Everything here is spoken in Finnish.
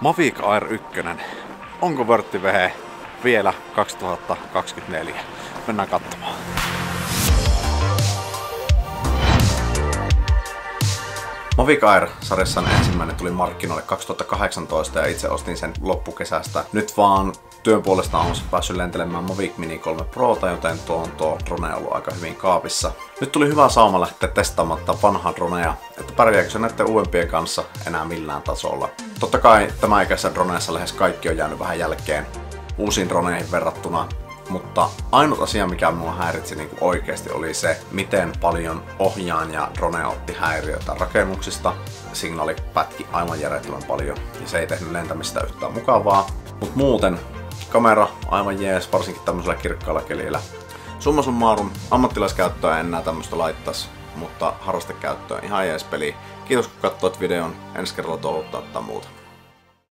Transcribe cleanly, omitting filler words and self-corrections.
Mavic Air 1. Onko vörttivehe vielä 2024? Mennään katsomaan. Mavic Air-sarjassan ensimmäinen tuli markkinoille 2018 ja itse ostin sen loppukesästä. Nyt vaan työn puolesta on päässyt lentelemään Mavic Mini 3 Prota, joten tuo drone on ollut aika hyvin kaapissa. Nyt tuli hyvä sauma lähteä testaamaan vanhaa dronea, että pärjääkö se näiden uudempien kanssa enää millään tasolla. Totta kai tämän ikäisessä droneessa lähes kaikki on jäänyt vähän jälkeen uusiin droneihin verrattuna. Mutta ainut asia, mikä minua häiritsi niin oikeasti, oli se, miten paljon ohjaan ja drone otti häiriötä rakennuksista. Signaali pätki aivan järjettömän paljon ja se ei tehnyt lentämistä yhtään mukavaa. Mutta muuten kamera aivan jees, varsinkin tämmöisellä kirkkaalla kelillä. Summa summarum, ammattilaiskäyttöä en enää tämmöistä laittaisi, mutta harrastekäyttöön ihan jees peli. Kiitos kun katsoit videon, ensi kerralla toivottaa muuta.